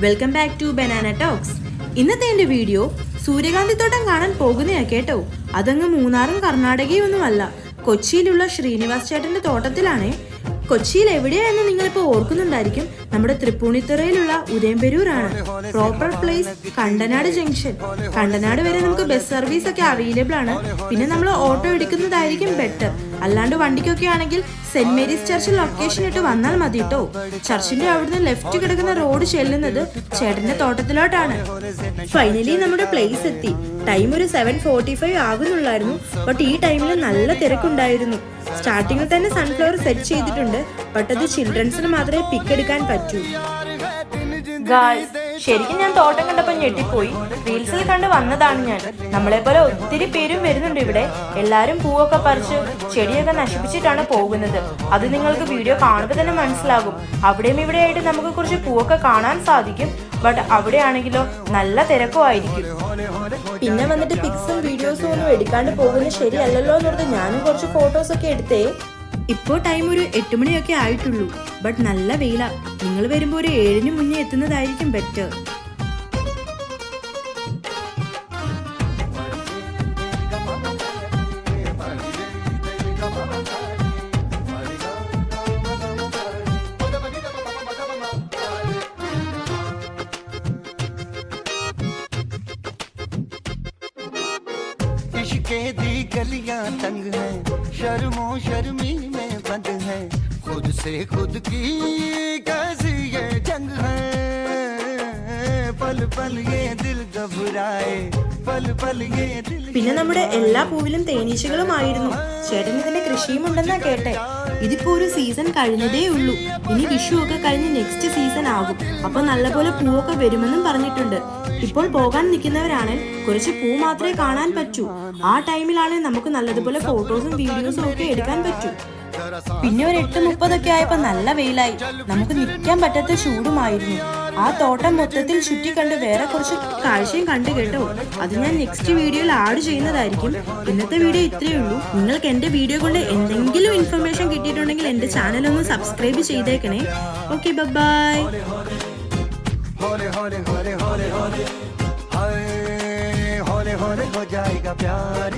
Welcome back to banana talks. ഇന്നത്തെ എൻ്റെ video സൂര്യകാന്തി തോട്ടം കാണാൻ പോകുന്നയാ കേട്ടോ. അതങ്ങ് മൂന്നാറും കർണാടകയും ഒന്നുമല്ല, കൊച്ചിയിലുള്ള ശ്രീനിവാസ് ചേട്ടന്റെ തോട്ടത്തിലാണേ. കൊച്ചിയിൽ എവിടെയാണെന്ന് നിങ്ങളിപ്പോൾ ഓർക്കുന്നുണ്ടായിരിക്കും. നമ്മുടെ തൃപ്പൂണിത്തുറയിലുള്ള ഉദയംപെരൂരാണ്. Proper place Kandanad junction. Kandanad വരെ നമുക്ക് ബസ് സർവീസ് ഒക്കെ അവൈലബിൾ ആണ്. പിന്നെ നമ്മൾ ഓട്ടോ എടുക്കുന്നതായിരിക്കും ബെറ്റർ. അല്ലാണ്ട് വണ്ടിക്കൊക്കെ ആണെങ്കിൽ സെന്റ് മേരീസ് ചർച്ച് ലൊക്കേഷൻ ഇട്ട് വന്നാൽ മതി കേട്ടോ. ചർച്ചിന്റെ അവിടുന്ന് ലെഫ്റ്റ് കിടക്കുന്ന റോഡ് ചെല്ലുന്നത് ചേട്ടന്റെ തോട്ടത്തിലോട്ടാണ്. ഫൈനലി നമ്മുടെ പ്ലേസ് എത്തി. ടൈം ഒരു 7:45 ആകുന്നുള്ളായിരുന്നു. ബട്ട് ഈ ടൈമിൽ നല്ല തിരക്കുണ്ടായിരുന്നു. സ്റ്റാർട്ടിങ്ങിൽ തന്നെ സൺഫ്ലവർ സെറ്റ് ചെയ്തിട്ടുണ്ട്. ബട്ട് അത് ചിൽഡ്രൻസിന് മാത്രമേ പിക്ക് എടുക്കാൻ പറ്റൂ. ശരിക്കും ഞാൻ തോട്ടം കണ്ടപ്പോ ഞെട്ടിപ്പോയി. റീൽസിൽ കണ്ട് വന്നതാണ് ഞാൻ. നമ്മളെ പോലെ ഒത്തിരി പേരും വരുന്നുണ്ട് ഇവിടെ. എല്ലാരും പൂവൊക്കെ പറിച്ച് ചെടിയൊക്കെ നശിപ്പിച്ചിട്ടാണ് പോകുന്നത്. അത് നിങ്ങൾക്ക് വീഡിയോ കാണുമ്പോൾ തന്നെ മനസ്സിലാകും. അവിടെയും ഇവിടെയായിട്ട് നമുക്ക് കുറച്ച് പൂവൊക്കെ കാണാൻ സാധിക്കും. ബട്ട് അവിടെ ആണെങ്കിലോ നല്ല തിരക്കുമായിരിക്കും. പിന്നെ വന്നിട്ട് പിക്സും വീഡിയോസും ഒന്നും എടുക്കാണ്ട് പോകുന്നത് ശരിയല്ലല്ലോ എന്നോർത്ത് ഞാനും കുറച്ച് ഫോട്ടോസ് ഒക്കെ എടുത്തേ. ഇപ്പോൾ ടൈം ഒരു 8 മണിയൊക്കെ ആയിട്ടുള്ളൂ. ബട്ട് നല്ല വെയിലാ. നിങ്ങൾ വരുമ്പോൾ ഒരു 7-ന് മുന്നേ എത്തുന്നതായിരിക്കും ബെറ്റർ. इश्क़े दी गलियां तंग है, शर्मो शर्मी में बंद है, खुद से खुद की कैसी ये जंग है, पल पल ये दिल घबराए, पल पल ये दिल. പിന്നെ നമ്മുടെ എല്ലാ പൂവിലും തേനീച്ചകളുമായിരുന്നു. ചേട്ടൻ ഇതിന്റെ കൃഷിയും ഉണ്ടെന്നാ കേട്ടെ. ഇതിപ്പോ ഒരു സീസൺ കഴിഞ്ഞതേ ഉള്ളൂ. ഇനി വിഷു ഒക്കെ കഴിഞ്ഞ് നെക്സ്റ്റ് സീസൺ ആകും. അപ്പൊ നല്ലപോലെ പൂവൊക്കെ വരുമെന്നും പറഞ്ഞിട്ടുണ്ട്. ഇപ്പോൾ പോകാൻ നിൽക്കുന്നവരാണ് കുറച്ച് പൂ മാത്രമേ കാണാൻ പറ്റൂ. ആ ടൈമിലാണ് നമുക്ക് നല്ലതുപോലെ ഫോട്ടോസും വീഡിയോസും ഒക്കെ എടുക്കാൻ പറ്റൂ. പിന്നെ ഒരു 8:30 ആയപ്പോ നല്ല വെയിലായി. നമുക്ക് നിൽക്കാൻ പറ്റാത്ത ചൂടുമായിരുന്നു. ആ തോട്ടം മൊത്തത്തിൽ ചുറ്റിക്കണ്ട് വേറെ കുറച്ച് കാഴ്ചയും കണ്ടു കേട്ടോ. അത് ഞാൻ നെക്സ്റ്റ് വീഡിയോയിൽ ആഡ് ചെയ്യുന്നതായിരിക്കും. ഇന്നത്തെ വീഡിയോ ഇത്രയേ ഉള്ളൂ. നിങ്ങൾക്ക് എന്റെ വീഡിയോ കൊണ്ട് എന്തെങ്കിലും ഇൻഫർമേഷൻ കിട്ടിയിട്ടുണ്ടെങ്കിൽ എന്റെ ചാനൽ ഒന്ന് സബ്സ്ക്രൈബ് ചെയ്തേക്കണേ. Okay, bye. होले हो जाएगा प्यार.